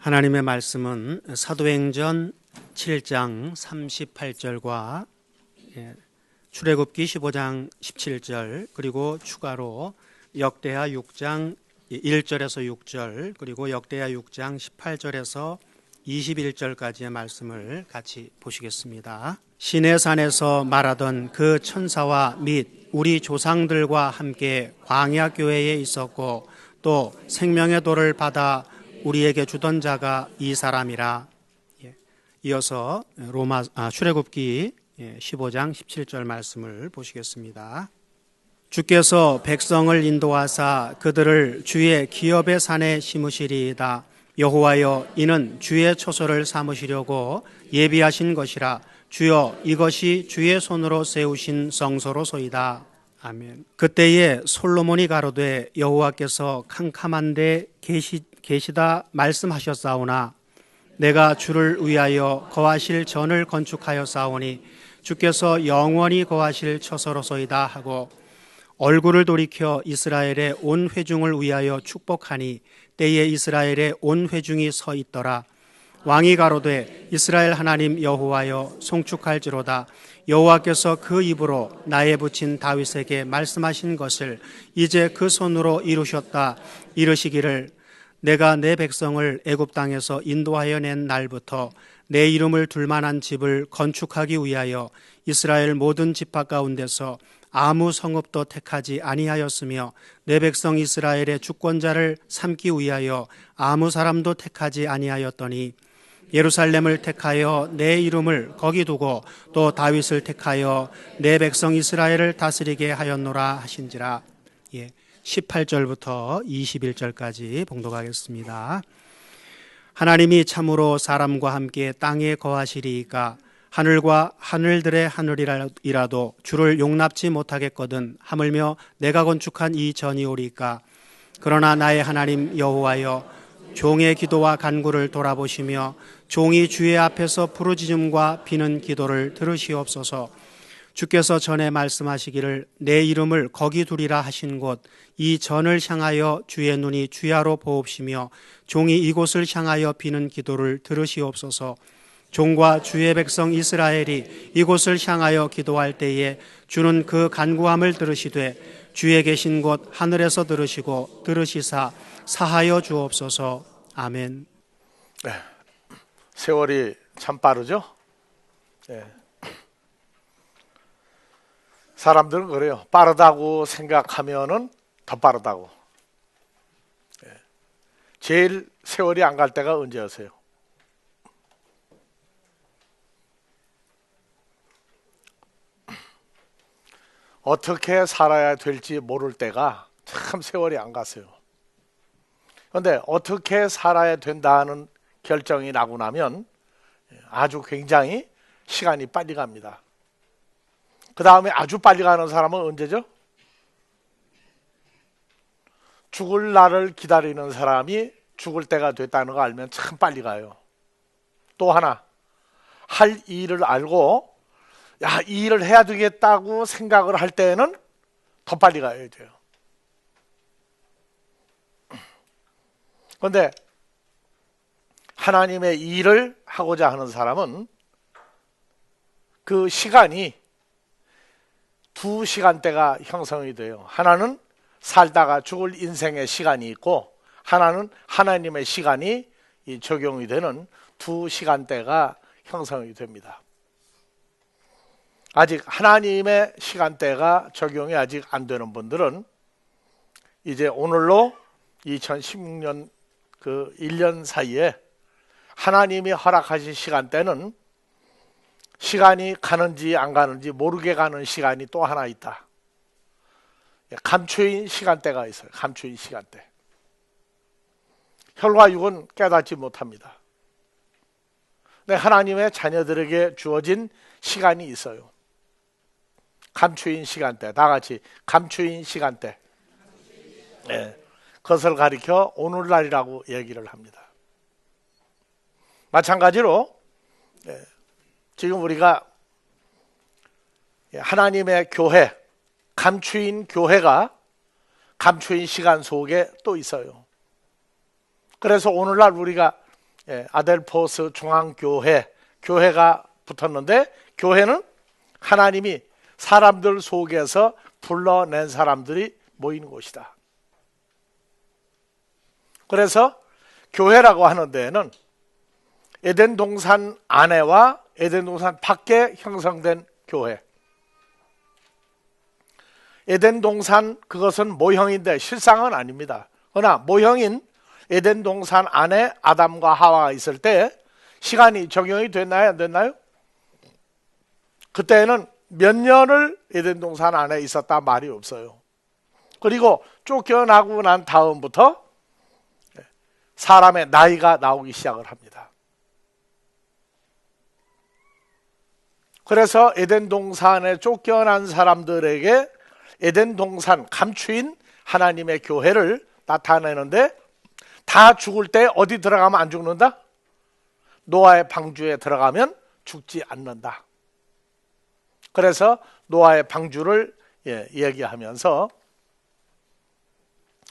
하나님의 말씀은 사도행전 7장 38절과 출애굽기 15장 17절 그리고 추가로 역대하 6장 1절에서 6절 그리고 역대하 6장 18절에서 21절까지의 말씀을 같이 보시겠습니다. 시내산에서 말하던 그 천사와 및 우리 조상들과 함께 광야 교회에 있었고 또 생명의 돌을 받아 우리에게 주던 자가 이 사람이라. 이어서 출애굽기 15장 17절 말씀을 보시겠습니다. 주께서 백성을 인도하사 그들을 주의 기업의 산에 심으시리이다. 여호와여, 이는 주의 초소를 삼으시려고 예비하신 것이라. 주여, 이것이 주의 손으로 세우신 성소로소이다. 아멘. 그때에 솔로몬이 가로되 여호와께서 캄캄한데 계시다 말씀하셨사오나 내가 주를 위하여 거하실 전을 건축하였사오니 주께서 영원히 거하실 처소로소이다 하고 얼굴을 돌이켜 이스라엘의 온 회중을 위하여 축복하니 때에 이스라엘의 온 회중이 서 있더라. 왕이 가로되 이스라엘 하나님 여호와여, 송축할지로다. 여호와께서 그 입으로 나에 붙인 다윗에게 말씀하신 것을 이제 그 손으로 이루셨다. 이르시기를 내가 내 백성을 애굽 땅에서 인도하여 낸 날부터 내 이름을 둘 만한 집을 건축하기 위하여 이스라엘 모든 지파 가운데서 아무 성읍도 택하지 아니하였으며 내 백성 이스라엘의 주권자를 삼기 위하여 아무 사람도 택하지 아니하였더니 예루살렘을 택하여 내 이름을 거기 두고 또 다윗을 택하여 내 백성 이스라엘을 다스리게 하였노라 하신지라. 18절부터 21절까지 봉독하겠습니다. 하나님이 참으로 사람과 함께 땅에 거하시리이까 하늘과 하늘들의 하늘이라도 주를 용납지 못하겠거든 하물며 내가 건축한 이 전이 오리까. 그러나 나의 하나님 여호와여, 종의 기도와 간구를 돌아보시며 종이 주의 앞에서 부르짖음과 비는 기도를 들으시옵소서. 주께서 전에 말씀하시기를 내 이름을 거기 두리라 하신 곳 이 전을 향하여 주의 눈이 주야로 보옵시며 종이 이곳을 향하여 비는 기도를 들으시옵소서. 종과 주의 백성 이스라엘이 이곳을 향하여 기도할 때에 주는 그 간구함을 들으시되 주의 계신 곳 하늘에서 들으시고 들으시사 사하여 주옵소서. 아멘. 네, 세월이 참 빠르죠? 네. 사람들은 그래요. 빠르다고 생각하면은 더 빠르다고. 네. 제일 세월이 안 갈 때가 언제였어요? 어떻게 살아야 될지 모를 때가 참 세월이 안 갔어요. 그런데 어떻게 살아야 된다는 결정이 나고 나면 아주 굉장히 시간이 빨리 갑니다. 그 다음에 아주 빨리 가는 사람은 언제죠? 죽을 날을 기다리는 사람이 죽을 때가 됐다는 거 알면 참 빨리 가요. 또 하나, 할 일을 알고 이 일을 해야 되겠다고 생각을 할 때는 더 빨리 가야 돼요. 그런데 하나님의 일을 하고자 하는 사람은 그 시간이 두 시간대가 형성이 돼요. 하나는 살다가 죽을 인생의 시간이 있고 하나는 하나님의 시간이 적용이 되는 두 시간대가 형성이 됩니다. 아직 하나님의 시간대가 적용이 아직 안 되는 분들은 이제 오늘로 2016년 그 1년 사이에 하나님이 허락하신 시간대는 시간이 가는지 안 가는지 모르게 가는 시간이 또 하나 있다. 감추인 시간대가 있어요. 감추인 시간대. 혈과 육은 깨닫지 못합니다. 근데 하나님의 자녀들에게 주어진 시간이 있어요. 감추인 시간대. 다 같이 감추인 시간대. 네. 그것을 가리켜 오늘날이라고 얘기를 합니다. 마찬가지로 지금 우리가 하나님의 교회, 감추인 교회가 감추인 시간 속에 또 있어요. 그래서 오늘날 우리가 아델포스 중앙교회, 교회가 붙었는데, 교회는 하나님이 사람들 속에서 불러낸 사람들이 모이는 곳이다. 그래서 교회라고 하는 데에는 에덴 동산 안에와 에덴 동산 밖에 형성된 교회. 에덴 동산, 그것은 모형인데 실상은 아닙니다. 그러나 모형인 에덴 동산 안에 아담과 하와가 있을 때 시간이 적용이 됐나요? 안 됐나요? 그때는 몇 년을 에덴 동산 안에 있었다 말이 없어요. 그리고 쫓겨나고 난 다음부터 사람의 나이가 나오기 시작을 합니다. 그래서 에덴 동산에 쫓겨난 사람들에게 에덴 동산 감추인 하나님의 교회를 나타내는데, 다 죽을 때 어디 들어가면 안 죽는다? 노아의 방주에 들어가면 죽지 않는다. 그래서 노아의 방주를 얘기하면서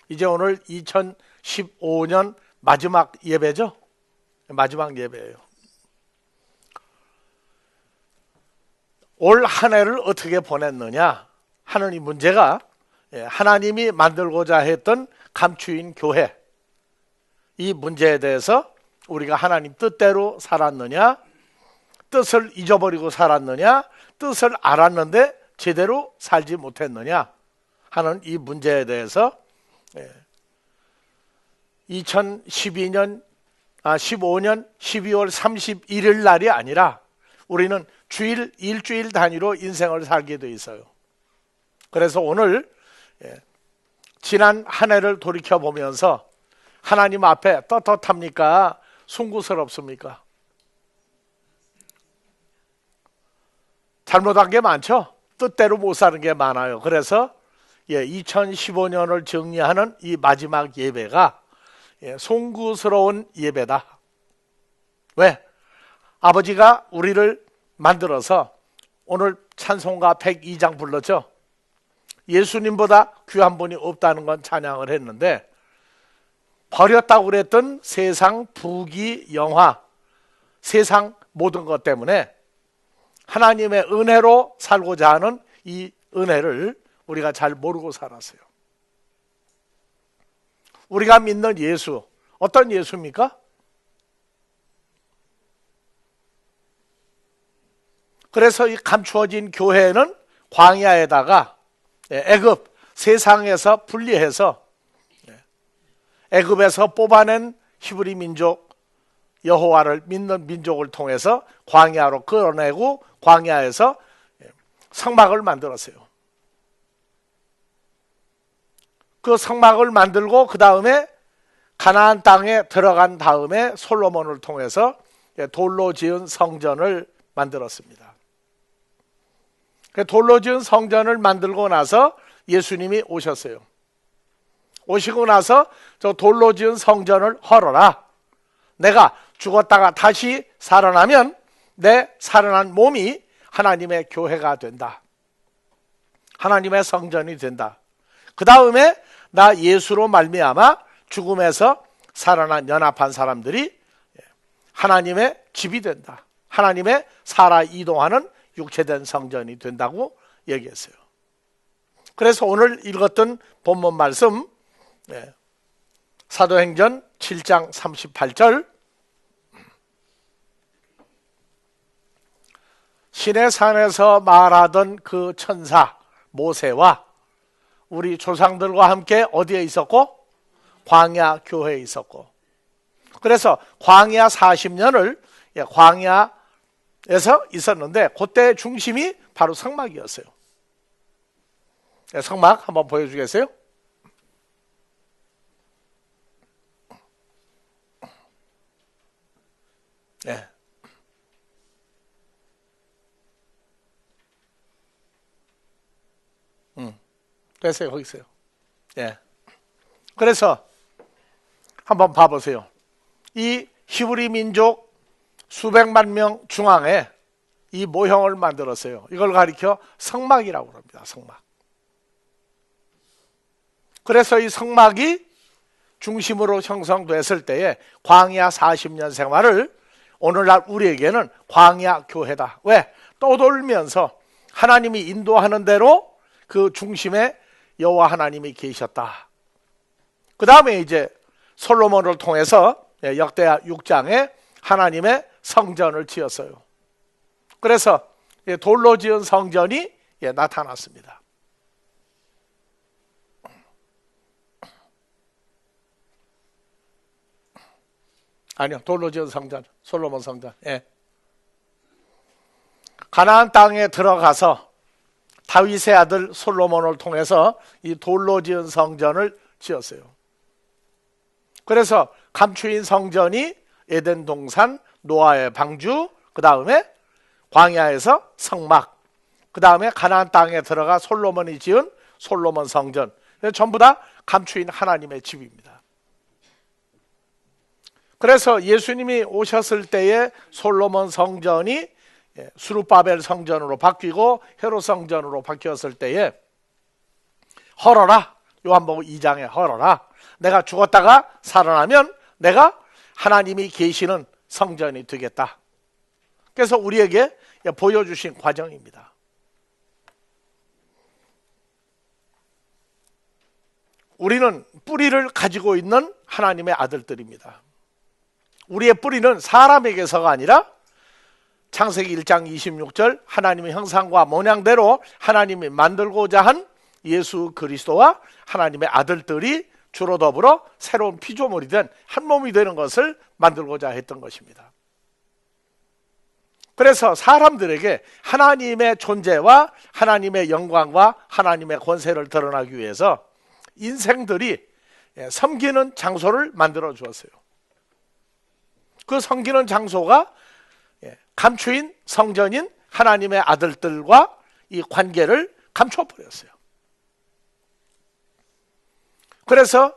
이제 오늘 2015년 마지막 예배죠? 마지막 예배예요. 올 한 해를 어떻게 보냈느냐 하는 이 문제가, 하나님이 만들고자 했던 감추인 교회, 이 문제에 대해서 우리가 하나님 뜻대로 살았느냐, 뜻을 잊어버리고 살았느냐, 뜻을 알았는데 제대로 살지 못했느냐 하는 이 문제에 대해서 2015년 12월 31일 날이 아니라 우리는 일주일 단위로 인생을 살게 돼 있어요. 그래서 오늘 지난 한 해를 돌이켜 보면서 하나님 앞에 떳떳합니까? 숭고스럽습니까? 잘못한 게 많죠? 뜻대로 못 사는 게 많아요. 그래서 2015년을 정리하는 이 마지막 예배가 송구스러운 예배다. 왜? 아버지가 우리를 만들어서, 오늘 찬송가 102장 불렀죠? 예수님보다 귀한 분이 없다는 건 찬양을 했는데, 버렸다고 그랬던 세상 부귀 영화, 세상 모든 것 때문에 하나님의 은혜로 살고자 하는 이 은혜를 우리가 잘 모르고 살았어요. 우리가 믿는 예수, 어떤 예수입니까? 그래서 이 감추어진 교회는 광야에다가 애굽, 세상에서 분리해서 애굽에서 뽑아낸 히브리 민족, 여호와를 믿는 민족을 통해서 광야로 끌어내고 광야에서 성막을 만들었어요. 그 성막을 만들고 그 다음에 가나안 땅에 들어간 다음에 솔로몬을 통해서 돌로 지은 성전을 만들었습니다. 돌로 지은 성전을 만들고 나서 예수님이 오셨어요. 오시고 나서 저 돌로 지은 성전을 헐어라. 내가 죽었다가 다시 살아나면 내 살아난 몸이 하나님의 교회가 된다. 하나님의 성전이 된다. 그 다음에 나 예수로 말미암아 죽음에서 살아난 연합한 사람들이 하나님의 집이 된다. 하나님의 살아 이동하는 육체된 성전이 된다고 얘기했어요. 그래서 오늘 읽었던 본문 말씀, 사도행전 7장 38절, 시내산에서 말하던 그 천사 모세와 우리 조상들과 함께 어디에 있었고? 광야 교회에 있었고, 그래서 광야 40년을 광야에서 있었는데 그때 중심이 바로 성막이었어요. 성막 한번 보여주겠어요? 네. 됐어요. 거기 있어요. 예. 그래서 한번 봐보세요. 이 히브리 민족 수백만 명 중앙에 이 모형을 만들었어요. 이걸 가리켜 성막이라고 합니다. 성막. 그래서 이 성막이 중심으로 형성됐을 때에 광야 40년 생활을 오늘날 우리에게는 광야 교회다. 왜? 떠돌면서 하나님이 인도하는 대로 그 중심에 여호와 하나님이 계셨다. 그 다음에 이제 솔로몬을 통해서 역대하 6장에 하나님의 성전을 지었어요. 그래서 돌로 지은 성전이 나타났습니다. 아니요, 돌로 지은 성전, 솔로몬 성전. 가나안 땅에 들어가서 다윗의 아들 솔로몬을 통해서 이 돌로 지은 성전을 지었어요. 그래서 감추인 성전이 에덴 동산, 노아의 방주, 그 다음에 광야에서 성막, 그 다음에 가나안 땅에 들어가 솔로몬이 지은 솔로몬 성전, 전부 다 감추인 하나님의 집입니다. 그래서 예수님이 오셨을 때에 솔로몬 성전이 수룹바벨 성전으로 바뀌고 헤롯 성전으로 바뀌었을 때에 헐어라, 요한복음 2장에 헐어라, 내가 죽었다가 살아나면 내가 하나님이 계시는 성전이 되겠다. 그래서 우리에게 보여주신 과정입니다. 우리는 뿌리를 가지고 있는 하나님의 아들들입니다. 우리의 뿌리는 사람에게서가 아니라 창세기 1장 26절 하나님의 형상과 모양대로 하나님이 만들고자 한 예수 그리스도와 하나님의 아들들이 주로 더불어 새로운 피조물이 된 한 몸이 되는 것을 만들고자 했던 것입니다. 그래서 사람들에게 하나님의 존재와 하나님의 영광과 하나님의 권세를 드러나기 위해서 인생들이 섬기는 장소를 만들어 주었어요. 그 섬기는 장소가 감추인 성전인 하나님의 아들들과 이 관계를 감춰버렸어요. 그래서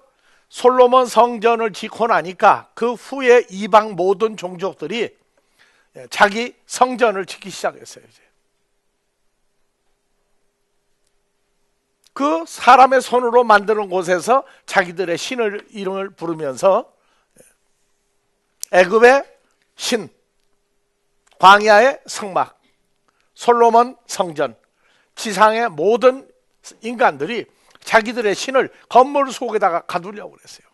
솔로몬 성전을 짓고 나니까 그 후에 이방 모든 종족들이 자기 성전을 짓기 시작했어요. 이제. 그 사람의 손으로 만드는 곳에서 자기들의 신을 이름을 부르면서 애굽의 신, 광야의 성막, 솔로몬 성전, 지상의 모든 인간들이 자기들의 신을 건물 속에다가 가두려고 그랬어요.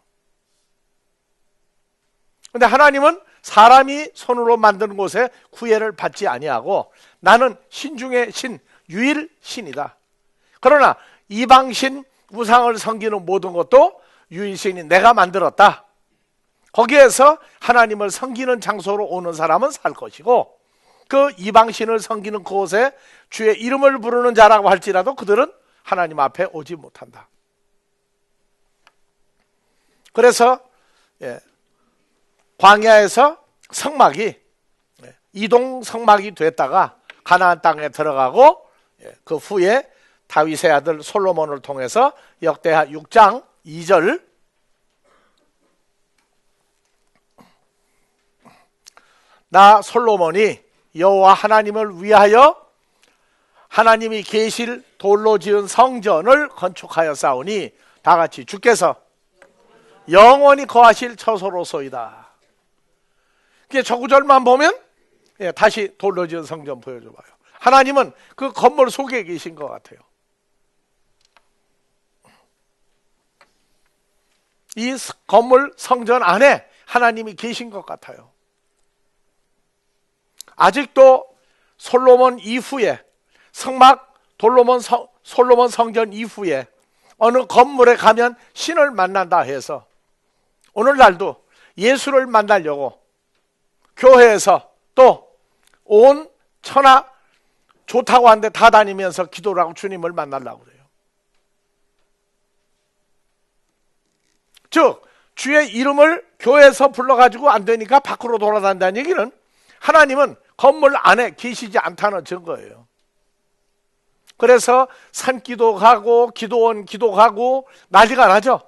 그런데 하나님은 사람이 손으로 만드는 곳에 구애를 받지 아니하고 나는 신 중에 신, 유일 신이다. 그러나 이방신, 우상을 섬기는 모든 것도 유일신이 내가 만들었다. 거기에서 하나님을 섬기는 장소로 오는 사람은 살 것이고 그 이방신을 섬기는 그곳에 주의 이름을 부르는 자라고 할지라도 그들은 하나님 앞에 오지 못한다. 그래서 광야에서 성막이 이동 성막이 됐다가 가나안 땅에 들어가고 그 후에 다윗의 아들 솔로몬을 통해서 역대하 6장 2절 나 솔로몬이 여호와 하나님을 위하여 하나님이 계실 돌로 지은 성전을 건축하여 싸우니 다 같이 주께서 영원히 거하실 처소로소이다. 저 구절만 보면 다시 돌로 지은 성전 보여줘봐요. 하나님은 그 건물 속에 계신 것 같아요. 이 건물 성전 안에 하나님이 계신 것 같아요. 아직도 솔로몬 이후에 성막 솔로몬 성전 이후에 어느 건물에 가면 신을 만난다 해서 오늘날도 예수를 만나려고 교회에서 또 온 천하 좋다고 하는데 다 다니면서 기도를 하고 주님을 만나려고 그래요. 즉 주의 이름을 교회에서 불러가지고 안 되니까 밖으로 돌아다닌다는 얘기는 하나님은 건물 안에 계시지 않다는 증거예요. 그래서 산기도 가고 기도원 기도 가고 난리가 나죠.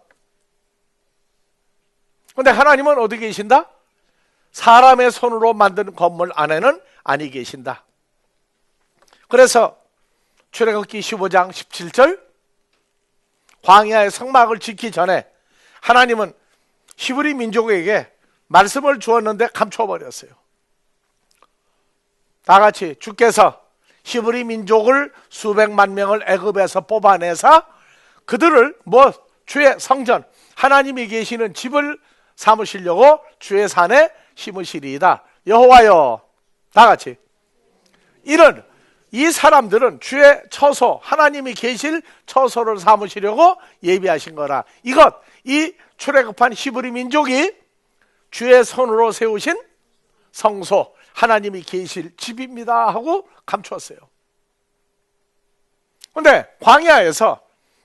그런데 하나님은 어디 계신다? 사람의 손으로 만든 건물 안에는 아니 계신다. 그래서 출애굽기 15장 17절 광야의 성막을 짓기 전에 하나님은 히브리 민족에게 말씀을 주었는데 감춰버렸어요. 다 같이 주께서 히브리 민족을 수백만 명을 애굽에서 뽑아내서 그들을 주의 성전 하나님이 계시는 집을 삼으시려고 주의 산에 심으시리이다. 여호와여, 다 같이 이 사람들은 주의 처소 하나님이 계실 처소를 삼으시려고 예비하신 거라. 이 출애굽한 히브리 민족이 주의 손으로 세우신 성소 하나님이 계실 집입니다 하고 감추었어요. 그런데 광야에서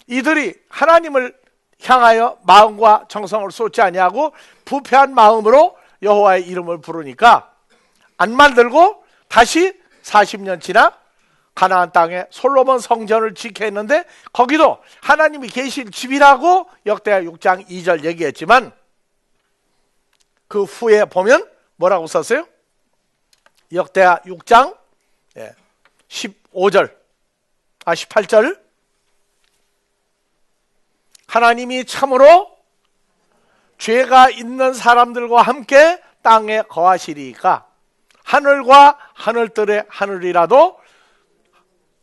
이들이 하나님을 향하여 마음과 정성을 쏟지 아니하고 부패한 마음으로 여호와의 이름을 부르니까 안 만들고 다시 40년 지나 가나안 땅에 솔로몬 성전을 짓게 했는데 거기도 하나님이 계실 집이라고 역대하 6장 2절 얘기했지만 그 후에 보면 뭐라고 썼어요? 역대하 6장 18절 하나님이 참으로 죄가 있는 사람들과 함께 땅에 거하시리까 하늘과 하늘들의 하늘이라도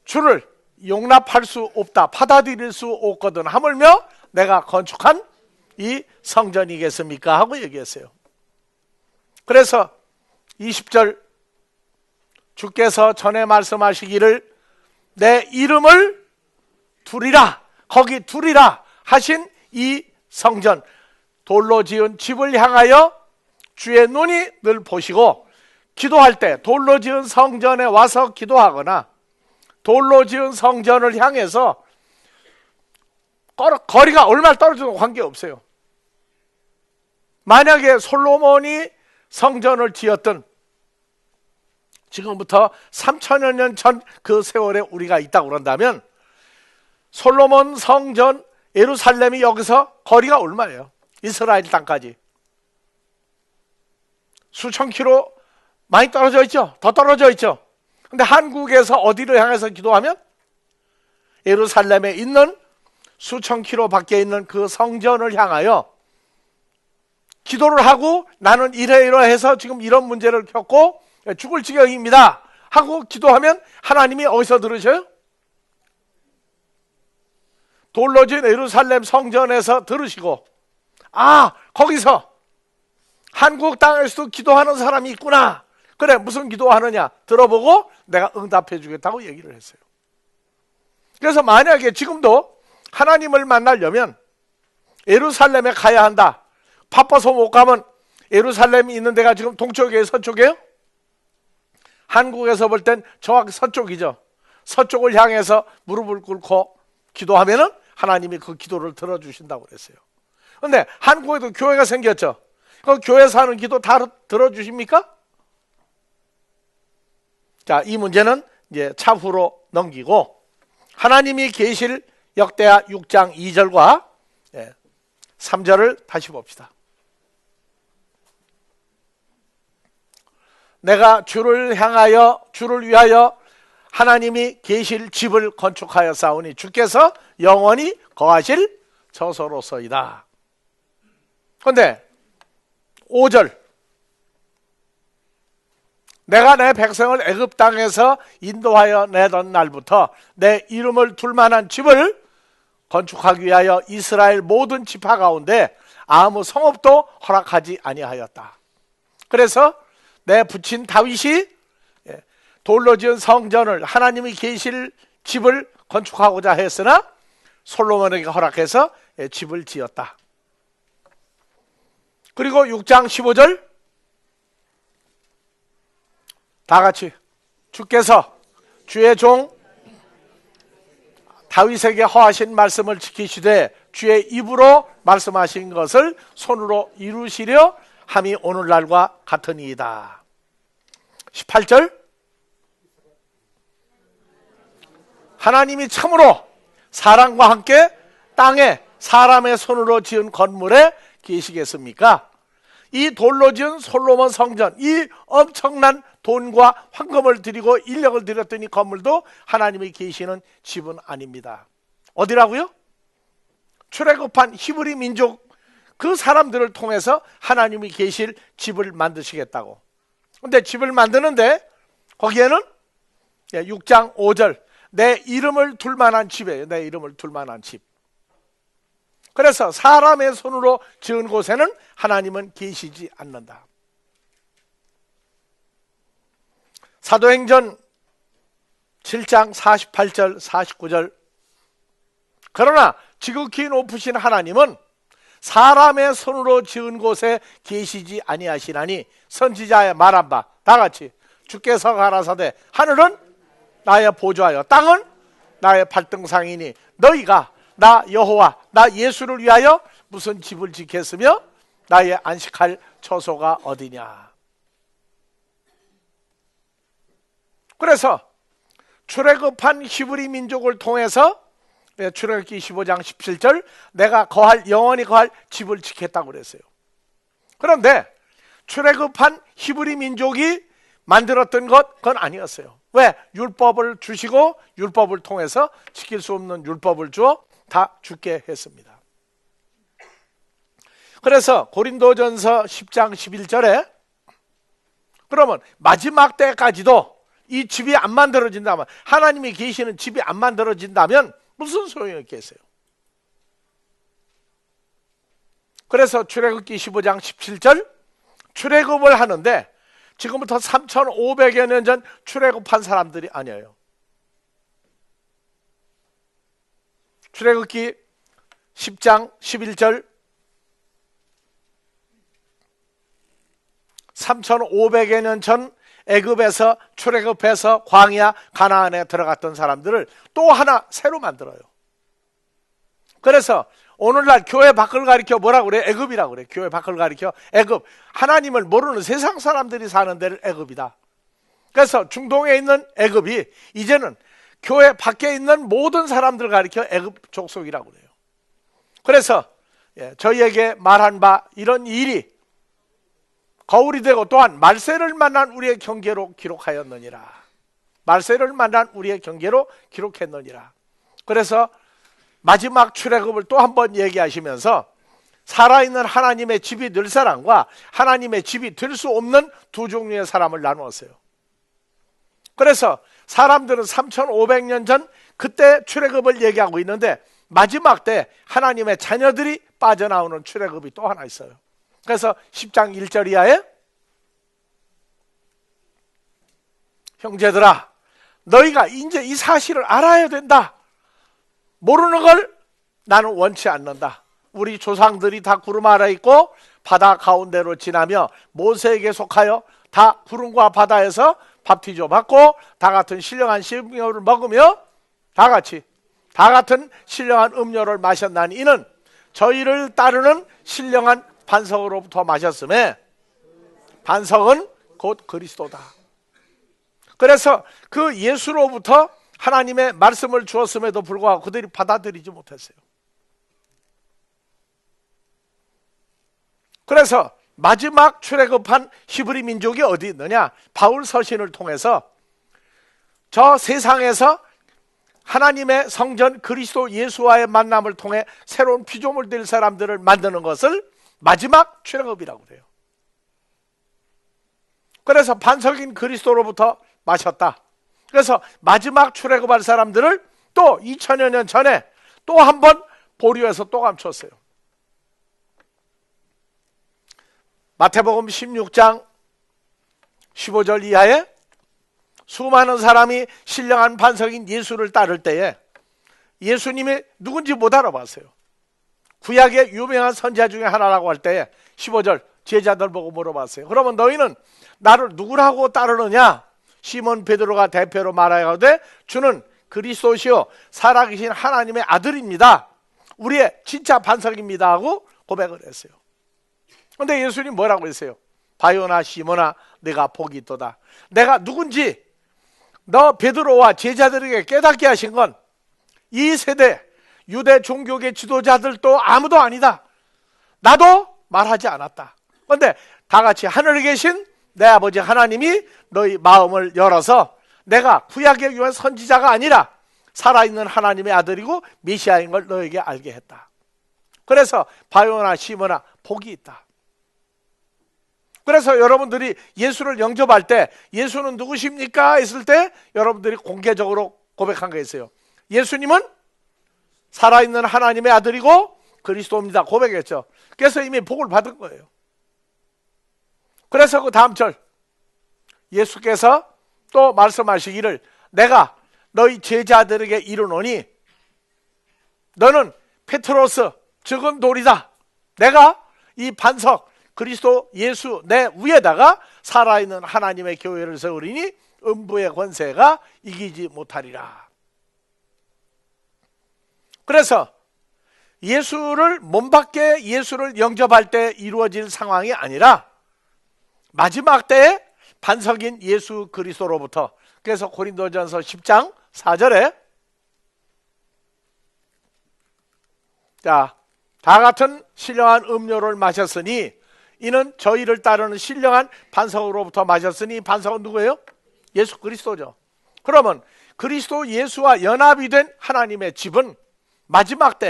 주를 용납할 수 없다, 받아들일 수 없거든 하물며 내가 건축한 이 성전이겠습니까 하고 얘기했어요. 그래서 20절 주께서 전에 말씀하시기를 내 이름을 두리라, 거기 두리라 하신 이 성전 돌로 지은 집을 향하여 주의 눈이 늘 보시고 기도할 때 돌로 지은 성전에 와서 기도하거나 돌로 지은 성전을 향해서 거리가 얼마나 떨어져도 관계없어요. 만약에 솔로몬이 성전을 지었던 지금부터 3천여 년 전 그 세월에 우리가 있다고 그런다면 솔로몬 성전 예루살렘이 여기서 거리가 얼마예요? 이스라엘 땅까지 수천 킬로 많이 떨어져 있죠. 더 떨어져 있죠. 근데 한국에서 어디를 향해서 기도하면 예루살렘에 있는 수천 킬로 밖에 있는 그 성전을 향하여 기도를 하고 나는 이러이러해서 지금 이런 문제를 겪고 죽을 지경입니다 하고 기도하면 하나님이 어디서 들으셔요? 돌로 지은 예루살렘 성전에서 들으시고 거기서 한국 땅에서도 기도하는 사람이 있구나. 그래 무슨 기도하느냐 들어보고 내가 응답해 주겠다고 얘기를 했어요. 그래서 만약에 지금도 하나님을 만나려면 예루살렘에 가야 한다. 바빠서 못 가면 예루살렘이 있는 데가 지금 동쪽이에요, 서쪽이에요? 한국에서 볼 땐 정확히 서쪽이죠. 서쪽을 향해서 무릎을 꿇고 기도하면은 하나님이 그 기도를 들어주신다고 그랬어요. 그런데 한국에도 교회가 생겼죠. 그 교회에서 하는 기도 다 들어주십니까? 자, 이 문제는 이제 차후로 넘기고 하나님이 계실 역대하 6장 2절과 3절을 다시 봅시다. 내가 주를 위하여 하나님이 계실 집을 건축하여 싸우니 주께서 영원히 거하실 처소로서이다. 그런데 5절 내가 내 백성을 애굽 땅에서 인도하여 내던 날부터 내 이름을 둘 만한 집을 건축하기 위하여 이스라엘 모든 지파 가운데 아무 성읍도 허락하지 아니하였다. 그래서 내 부친 다윗이 돌로 지은 성전을 하나님이 계실 집을 건축하고자 했으나 솔로몬에게 허락해서 집을 지었다. 그리고 6장 15절 다 같이 주께서 주의 종 다윗에게 허하신 말씀을 지키시되 주의 입으로 말씀하신 것을 손으로 이루시려 함이 오늘날과 같으니이다. 18절 하나님이 참으로 사랑과 함께 땅에 사람의 손으로 지은 건물에 계시겠습니까? 이 돌로 지은 솔로몬 성전, 이 엄청난 돈과 황금을 들이고 인력을 들였던 이 건물도 하나님이 계시는 집은 아닙니다. 어디라고요? 출애굽한 히브리 민족 그 사람들을 통해서 하나님이 계실 집을 만드시겠다고. 근데 집을 만드는데 거기에는 6장 5절 내 이름을 둘 만한 집이에요. 내 이름을 둘 만한 집. 그래서 사람의 손으로 지은 곳에는 하나님은 계시지 않는다. 사도행전 7장 48절 49절 그러나 지극히 높으신 하나님은 사람의 손으로 지은 곳에 계시지 아니하시나니 선지자의 말한 바 다 같이 주께서 가라사대 하늘은 나의 보좌여 땅은 나의 발등상이니 너희가 나 여호와 나 예수를 위하여 무슨 집을 짓겠으며 나의 안식할 처소가 어디냐. 그래서 출애굽한 히브리 민족을 통해서 출애굽기 15장 17절 내가 영원히 거할 집을 짓겠다고 그랬어요. 그런데 출애굽한 히브리 민족이 만들었던 그건 아니었어요. 왜? 율법을 주시고 율법을 통해서 지킬 수 없는 율법을 주어 다 죽게 했습니다. 그래서 고린도전서 10장 11절에 그러면 마지막 때까지도 이 집이 안 만들어진다면 하나님이 계시는 집이 안 만들어진다면 무슨 소용이 있겠어요? 그래서 출애굽기 15장 17절 출애굽을 하는데 지금부터 3,500여 년 전 출애굽한 사람들이 아니에요. 출애굽기 10장 11절 3,500여 년 전 애굽에서 출애굽해서 광야 가나안에 들어갔던 사람들을 또 하나 새로 만들어요. 그래서 오늘날 교회 밖을 가리켜 뭐라고 그래? 애굽이라고 그래. 교회 밖을 가리켜 애굽. 하나님을 모르는 세상 사람들이 사는 데를 애굽이다. 그래서 중동에 있는 애굽이 이제는 교회 밖에 있는 모든 사람들 가리켜 애굽 족속이라고 그래요. 그래서 저희에게 말한 바 이런 일이 거울이 되고 또한 말세를 만난 우리의 경계로 기록하였느니라. 말세를 만난 우리의 경계로 기록했느니라. 그래서 마지막 출애굽을 또 한 번 얘기하시면서 살아있는 하나님의 집이 될 사람과 하나님의 집이 될 수 없는 두 종류의 사람을 나누었어요. 그래서 사람들은 3,500년 전 그때 출애굽을 얘기하고 있는데 마지막 때 하나님의 자녀들이 빠져나오는 출애굽이 또 하나 있어요. 그래서 10장 1절 이하에 형제들아 너희가 이제 이 사실을 알아야 된다. 모르는 걸 나는 원치 않는다. 우리 조상들이 다 구름 아래 있고 바다 가운데로 지나며 모세에게 속하여 다 구름과 바다에서 밥티조 받고 다 같은 신령한 식료를 먹으며 다 같은 신령한 음료를 마셨나니 이는 저희를 따르는 신령한 반석으로부터 마셨음에 반석은 곧 그리스도다. 그래서 그 예수로부터 하나님의 말씀을 주었음에도 불구하고 그들이 받아들이지 못했어요. 그래서 마지막 출애굽한 히브리 민족이 어디 있느냐? 바울 서신을 통해서 저 세상에서 하나님의 성전 그리스도 예수와의 만남을 통해 새로운 피조물 될 사람들을 만드는 것을 마지막 출애굽이라고 그래요. 그래서 반석인 그리스도로부터 마셨다. 그래서 마지막 출애굽할 사람들을 또 2000여 년 전에 또 한 번 보류해서 또 감췄어요. 마태복음 16장 15절 이하에 수많은 사람이 신령한 반석인 예수를 따를 때에 예수님이 누군지 못 알아봤어요. 구약의 유명한 선지자 중에 하나라고 할 때에 15절 제자들 보고 물어봤어요. 그러면 너희는 나를 누구라고 따르느냐? 시몬 베드로가 대표로 말하여가되 주는 그리스도시요 살아계신 하나님의 아들입니다. 우리의 진짜 반석입니다 하고 고백을 했어요. 그런데 예수님 뭐라고 했어요? 바요나 시몬아 내가 복이 있도다. 내가 누군지 너 베드로와 제자들에게 깨닫게 하신 건 이 세대 유대 종교계 지도자들도 아무도 아니다. 나도 말하지 않았다. 그런데 다 같이 하늘에 계신 내 아버지 하나님이 너희 마음을 열어서 내가 구약의 유한 선지자가 아니라 살아있는 하나님의 아들이고 메시아인 걸 너에게 알게 했다. 그래서 바요나 시모나 복이 있다. 그래서 여러분들이 예수를 영접할 때 예수는 누구십니까? 했을 때 여러분들이 공개적으로 고백한 게 있어요. 예수님은 살아있는 하나님의 아들이고 그리스도입니다. 고백했죠. 그래서 이미 복을 받은 거예요. 그래서 그 다음 절 예수께서 또 말씀하시기를 내가 너희 제자들에게 이르노니 너는 페트로스 적은 돌이다. 내가 이 반석 그리스도 예수 내 위에다가 살아있는 하나님의 교회를 세우리니 음부의 권세가 이기지 못하리라. 그래서 예수를 몸 밖에 예수를 영접할 때 이루어질 상황이 아니라 마지막 때에 반석인 예수 그리스도로부터, 그래서 고린도전서 10장 4절에 자, 다 같은 신령한 음료를 마셨으니 이는 저희를 따르는 신령한 반석으로부터 마셨으니 반석은 누구예요? 예수 그리스도죠. 그러면 그리스도 예수와 연합이 된 하나님의 집은 마지막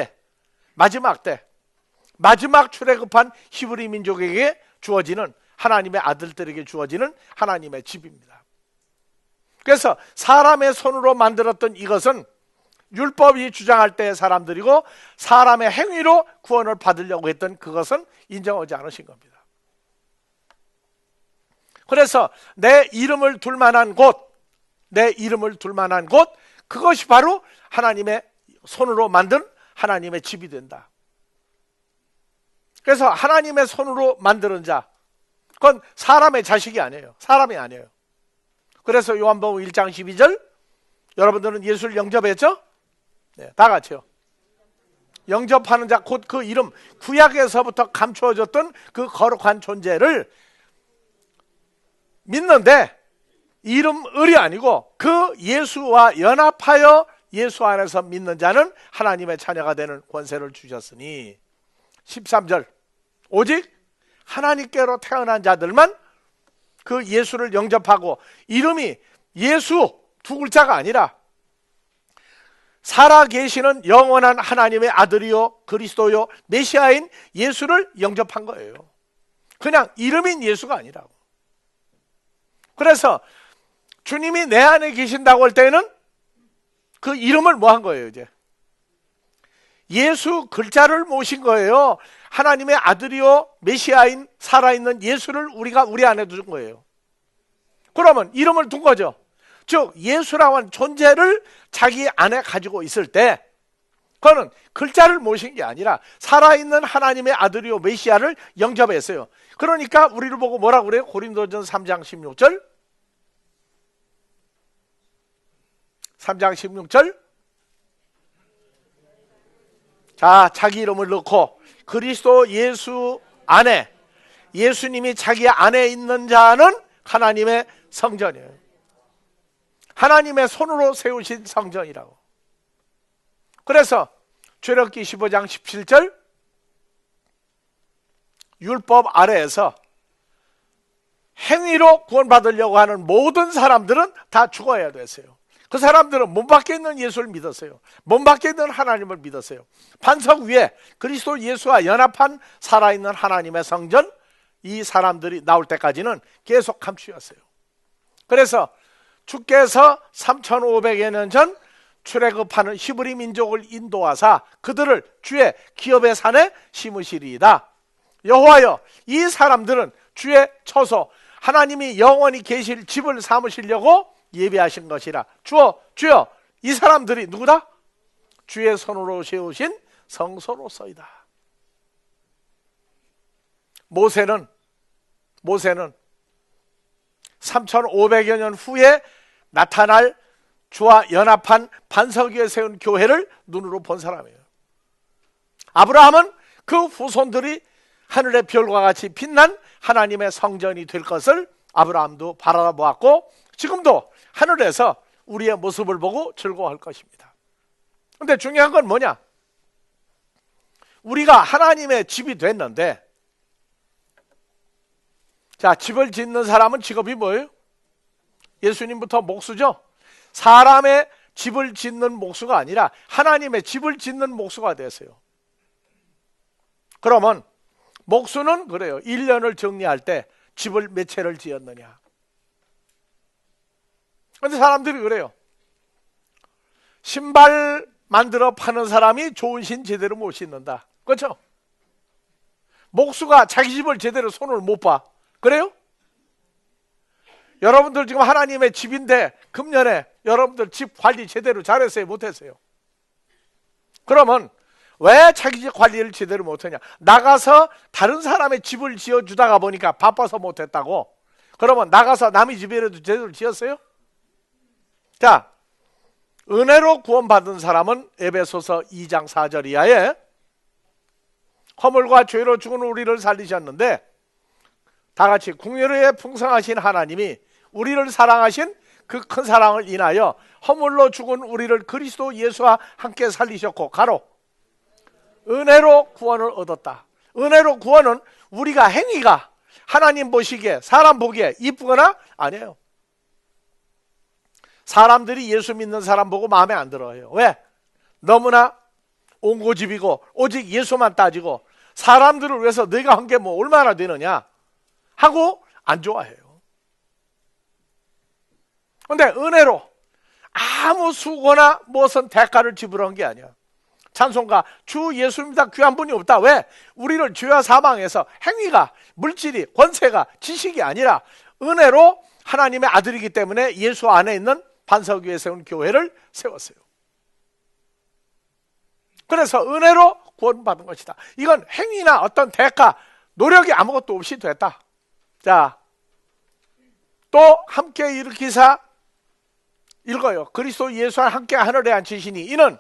출애굽한 히브리 민족에게 주어지는 하나님의 아들들에게 주어지는 하나님의 집입니다. 그래서 사람의 손으로 만들었던 이것은 율법이 주장할 때의 사람들이고 사람의 행위로 구원을 받으려고 했던 그것은 인정하지 않으신 겁니다. 그래서 내 이름을 둘 만한 곳, 그것이 바로 하나님의 손으로 만든 하나님의 집이 된다. 그래서 하나님의 손으로 만드는 자, 그건 사람의 자식이 아니에요. 사람이 아니에요. 그래서 요한복음 1장 12절, 여러분들은 예수를 영접했죠? 네, 다 같이요. 영접하는 자, 곧 그 이름, 구약에서부터 감추어졌던 그 거룩한 존재를 믿는데 이름을이 아니고 그 예수와 연합하여 예수 안에서 믿는 자는 하나님의 자녀가 되는 권세를 주셨으니 13절 오직 하나님께로 태어난 자들만 그 예수를 영접하고 이름이 예수 두 글자가 아니라 살아계시는 영원한 하나님의 아들이요 그리스도요 메시아인 예수를 영접한 거예요. 그냥 이름인 예수가 아니라고. 그래서 주님이 내 안에 계신다고 할 때는 그 이름을 뭐 한 거예요? 이제 예수 글자를 모신 거예요. 하나님의 아들이요 메시아인 살아있는 예수를 우리가 우리 안에 둔 거예요. 그러면 이름을 둔 거죠. 즉 예수라고 하는 존재를 자기 안에 가지고 있을 때 그거는 글자를 모신 게 아니라 살아있는 하나님의 아들이요 메시아를 영접했어요. 그러니까 우리를 보고 뭐라고 그래요? 고린도전서 3장 16절 3장 16절 자, 자기 이름을 넣고 그리스도 예수 안에 예수님이 자기 안에 있는 자는 하나님의 성전이에요. 하나님의 손으로 세우신 성전이라고. 그래서 출애굽기 15장 17절 율법 아래에서 행위로 구원받으려고 하는 모든 사람들은 다 죽어야 됐어요. 그 사람들은 몸 밖에 있는 예수를 믿었어요. 몸 밖에 있는 하나님을 믿었어요. 반석 위에 그리스도 예수와 연합한 살아있는 하나님의 성전, 이 사람들이 나올 때까지는 계속 감추었어요. 그래서 주께서 3500여 년 전 출애굽하는 히브리 민족을 인도하사 그들을 주의 기업의 산에 심으시리이다. 여호와여, 이 사람들은 주의 처소 하나님이 영원히 계실 집을 삼으시려고 예배하신 것이라. 주여, 이 사람들이 누구다? 주의 손으로 세우신 성소로서이다. 모세는 3500여 년 후에 나타날 주와 연합한 반석 위에 세운 교회를 눈으로 본 사람이에요. 아브라함은 그 후손들이 하늘의 별과 같이 빛난 하나님의 성전이 될 것을 아브라함도 바라보았고 지금도 하늘에서 우리의 모습을 보고 즐거워할 것입니다. 그런데 중요한 건 뭐냐? 우리가 하나님의 집이 됐는데, 자, 집을 짓는 사람은 직업이 뭐예요? 예수님부터 목수죠. 사람의 집을 짓는 목수가 아니라 하나님의 집을 짓는 목수가 됐어요. 그러면 목수는 그래요. 1년을 정리할 때 집을 몇 채를 지었느냐. 그런데 사람들이 그래요. 신발 만들어 파는 사람이 좋은 신 제대로 못 신는다. 그렇죠? 목수가 자기 집을 제대로 손을 못 봐. 그래요? 여러분들 지금 하나님의 집인데 금년에 여러분들 집 관리 제대로 잘했어요? 못했어요? 그러면 왜 자기 집 관리를 제대로 못하냐? 나가서 다른 사람의 집을 지어주다가 보니까 바빠서 못했다고? 그러면 나가서 남의 집이라도 제대로 지었어요? 자, 은혜로 구원받은 사람은 에베소서 2장 4절 이하에 허물과 죄로 죽은 우리를 살리셨는데 다 같이 궁유에 풍성하신 하나님이 우리를 사랑하신 그 큰 사랑을 인하여 허물로 죽은 우리를 그리스도 예수와 함께 살리셨고 가로 은혜로 구원을 얻었다. 은혜로 구원은 우리가 행위가 하나님 보시기에 사람 보기에 이쁘거나 아니에요. 사람들이 예수 믿는 사람 보고 마음에 안 들어요. 왜? 너무나 옹고집이고 오직 예수만 따지고 사람들을 위해서 네가 한 게 뭐 얼마나 되느냐 하고 안 좋아해요. 그런데 은혜로 아무 수고나 무슨 대가를 지불한 게 아니야. 찬송가 주 예수입니다 귀한 분이 없다. 왜? 우리를 죄와 사망에서 행위가 물질이 권세가 지식이 아니라 은혜로 하나님의 아들이기 때문에 예수 안에 있는 반석 위에 세운 교회를 세웠어요. 그래서 은혜로 구원받은 것이다. 이건 행위나 어떤 대가 노력이 아무것도 없이 됐다. 자, 또 함께 일으키사 읽어요. 그리스도 예수와 함께 하늘에 앉히시니 이는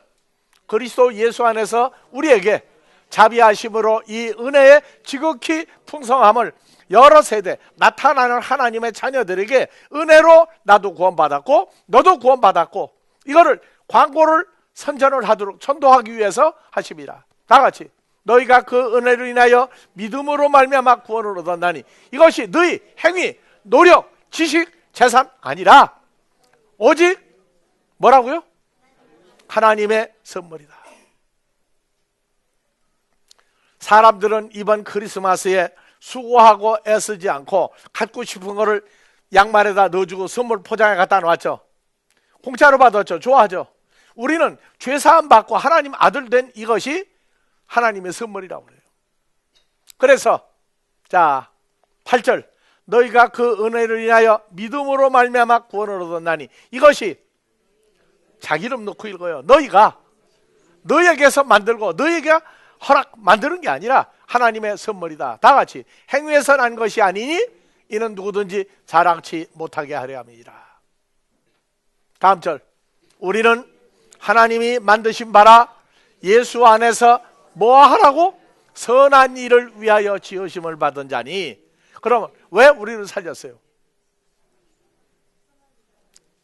그리스도 예수 안에서 우리에게 자비하심으로 이 은혜의 지극히 풍성함을 여러 세대 나타나는 하나님의 자녀들에게 은혜로 나도 구원받았고 너도 구원받았고 이거를 광고를 선전을 하도록 전도하기 위해서 하십니다. 다 같이 너희가 그 은혜로 인하여 믿음으로 말미암아 구원을 얻었나니 이것이 너희 행위, 노력, 지식, 재산 아니라 오직 뭐라고요? 하나님의 선물이다. 사람들은 이번 크리스마스에 수고하고 애쓰지 않고 갖고 싶은 거를 양말에다 넣어주고 선물 포장해 갖다 놓았죠. 공짜로 받았죠. 좋아하죠. 우리는 죄사함 받고 하나님 아들 된 이것이 하나님의 선물이라고 그래요. 그래서 자 8절 너희가 그 은혜를 인하여 믿음으로 말미암아 구원을 얻었나니 이것이 자기 이름 넣고 읽어요. 너희가 너희에게서 만들고 너희에게 허락 만드는 게 아니라 하나님의 선물이다. 다 같이 행위에서 난 것이 아니니 이는 누구든지 자랑치 못하게 하려 함이라. 다음 절 우리는 하나님이 만드신 바라 예수 안에서 뭐 하라고? 선한 일을 위하여 지으심을 받은 자니. 그러면 왜 우리를 살렸어요?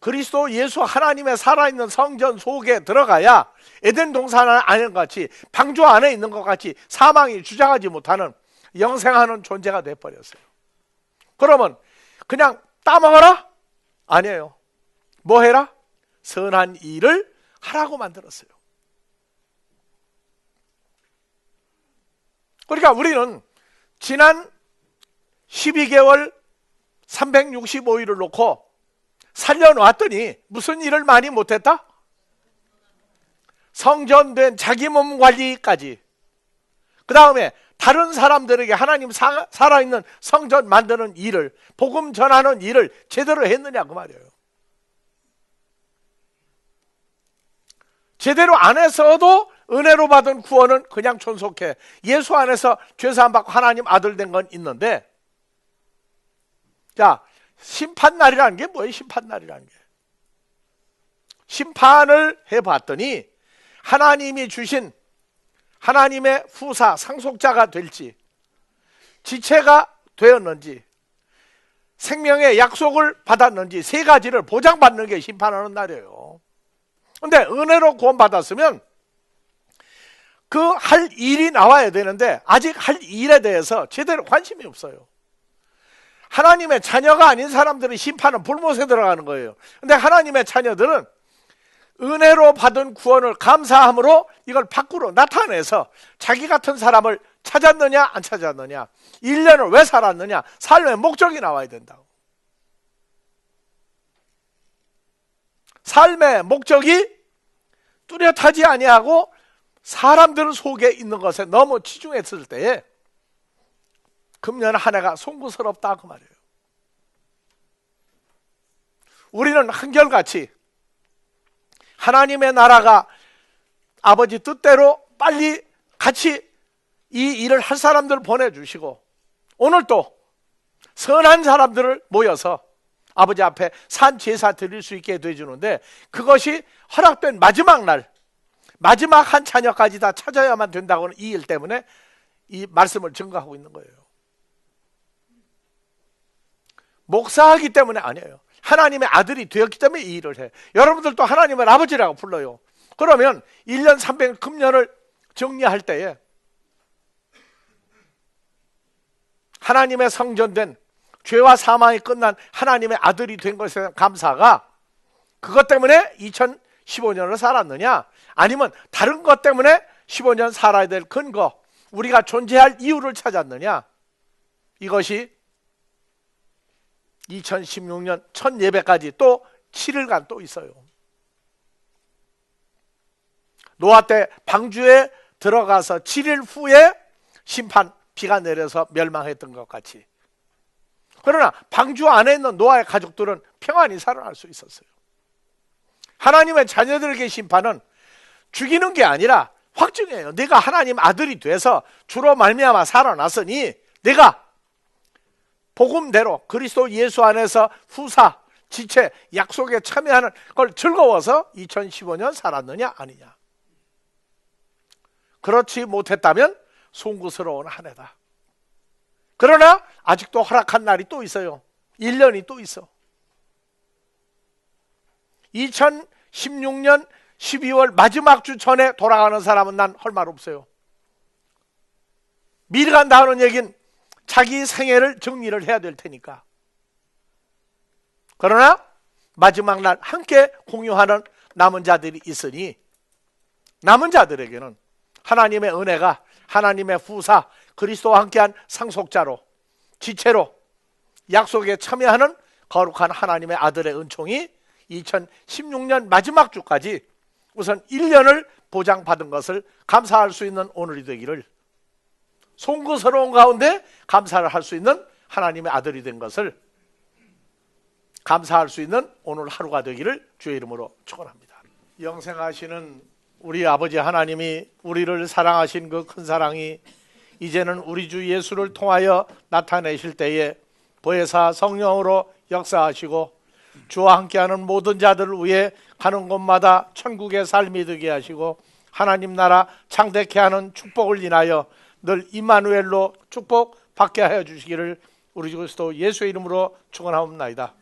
그리스도 예수 하나님의 살아있는 성전 속에 들어가야 에덴 동산 안에 같이 방주 안에 있는 것 같이 사망이 주장하지 못하는 영생하는 존재가 돼버렸어요. 그러면 그냥 따먹어라? 아니에요. 뭐 해라? 선한 일을 하라고 만들었어요. 그러니까 우리는 지난 12개월 365일을 놓고 살려놓았더니 무슨 일을 많이 못했다? 성전된 자기 몸 관리까지, 그 다음에 다른 사람들에게 하나님 살아있는 성전 만드는 일을, 복음 전하는 일을 제대로 했느냐 그 말이에요. 제대로 안 했어도 은혜로 받은 구원은 그냥 존속해. 예수 안에서 죄사함 받고 하나님 아들 된 건 있는데, 자 심판날이라는 게 뭐예요? 심판날이라는 게 심판을 해봤더니 하나님이 주신 하나님의 후사 상속자가 될지, 지체가 되었는지, 생명의 약속을 받았는지 세 가지를 보장받는 게 심판하는 날이에요. 그런데 은혜로 구원받았으면 그 할 일이 나와야 되는데 아직 할 일에 대해서 제대로 관심이 없어요. 하나님의 자녀가 아닌 사람들은 심판은 불못에 들어가는 거예요. 그런데 하나님의 자녀들은 은혜로 받은 구원을 감사함으로 이걸 밖으로 나타내서 자기 같은 사람을 찾았느냐 안 찾았느냐, 1년을 왜 살았느냐, 삶의 목적이 나와야 된다고. 삶의 목적이 뚜렷하지 아니하고 사람들 속에 있는 것에 너무 치중했을 때에 금년 한 해가 송구스럽다 그 말이에요. 우리는 한결같이 하나님의 나라가 아버지 뜻대로 빨리 같이 이 일을 할 사람들 보내주시고, 오늘 또 선한 사람들을 모여서 아버지 앞에 산 제사 드릴 수 있게 해주는데, 그것이 허락된 마지막 날, 마지막 한 자녀까지 다 찾아야만 된다고는 이 일 때문에 이 말씀을 증거하고 있는 거예요. 목사하기 때문에 아니에요. 하나님의 아들이 되었기 때문에 이 일을 해. 여러분들도 하나님을 아버지라고 불러요. 그러면 1년 300 금년을 정리할 때에 하나님의 성전된 죄와 사망이 끝난 하나님의 아들이 된 것에 대한 감사가 그것 때문에 2015년을 살았느냐, 아니면 다른 것 때문에 15년 살아야 될 근거, 우리가 존재할 이유를 찾았느냐, 이것이 2016년 첫 예배까지 또 7일간 또 있어요. 노아 때 방주에 들어가서 7일 후에 심판 비가 내려서 멸망했던 것 같이, 그러나 방주 안에 있는 노아의 가족들은 평안히 살아날 수 있었어요. 하나님의 자녀들에게 심판은 죽이는 게 아니라 확증이에요. 네가 하나님 아들이 돼서 주로 말미암아 살아났으니 내가 복음대로 그리스도 예수 안에서 후사, 지체, 약속에 참여하는 걸 즐거워서 2015년 살았느냐 아니냐. 그렇지 못했다면 송구스러운 한 해다. 그러나 아직도 허락한 날이 또 있어요. 1년이 또 있어. 2016년 12월 마지막 주 전에 돌아가는 사람은 난 할 말 없어요. 미리 간다 하는 얘기는 자기 생애를 정리를 해야 될 테니까. 그러나 마지막 날 함께 공유하는 남은 자들이 있으니, 남은 자들에게는 하나님의 은혜가, 하나님의 후사, 그리스도와 함께한 상속자로, 지체로 약속에 참여하는 거룩한 하나님의 아들의 은총이 2016년 마지막 주까지 우선 1년을 보장받은 것을 감사할 수 있는 오늘이 되기를, 송구스러운 가운데 감사를 할 수 있는 하나님의 아들이 된 것을 감사할 수 있는 오늘 하루가 되기를 주의 이름으로 축원합니다. 영생하시는 우리 아버지 하나님이 우리를 사랑하신 그 큰 사랑이 이제는 우리 주 예수를 통하여 나타내실 때에 보혜사 성령으로 역사하시고 주와 함께하는 모든 자들을 위해 가는 곳마다 천국의 삶이 되게 하시고 하나님 나라 창대케 하는 축복을 인하여 늘 임마누엘로 축복받게 하여 주시기를 우리 주 그리스도 예수의 이름으로 축원하옵나이다.